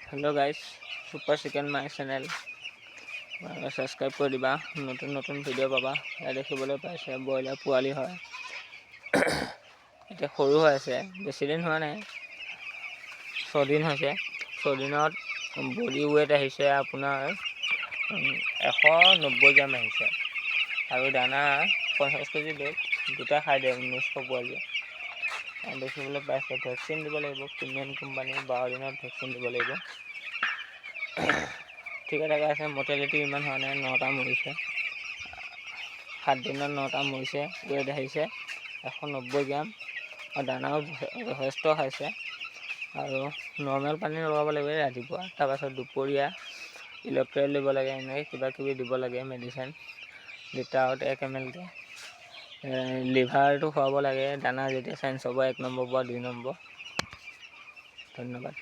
Hello guys super chicken my channel subscribe कर दिबा नतुन नतुन video पाबा या देखिबले पाइसे ब्रयलार पोवाली হয় এটা সৰু হৈ আছে বেছি দিন হোৱা নাই 6 দিন হৈছে 6 দিনত বডি ওয়েট আহিছে আপোনাৰ 190 গ্ৰাম আহিছে আৰু দানা 50 কেজি বেগ দুটা খাই দিয়ে 1900 পোৱালি দেখিবলৈ পাইছে ভ্যাকসিন দিব লাগিব প্ৰিমিয়াম কোম্পানী 12 দিনত ভ্যাকসিন দিব লাগিব ঠিক আছে মৰ্টেলিটি ইমান হোৱা নাই 9টা মৰিছে 7 দিনত 9টা মৰিছে ওয়েট আহিছে 190 গ্ৰাম আৰু দানাও যথেষ্ট খাইছে আৰু নৰ্মেল পানী লগাব লাগিব ৰাতিপুৱা তাৰ পাছত দুপৰীয়া ইলেক্ট্ৰলাইট দিব লাগে এনেকৈ কিবা কিবি দিব লাগে মেডিচিন লিটাৰত 1 ml কে লিভাৰটো খুৱাব লাগে দানা যেতিয়া চেঞ্জ হ'ব 1 নম্বৰ বা 2 নম্বৰ ধন্যবাদ।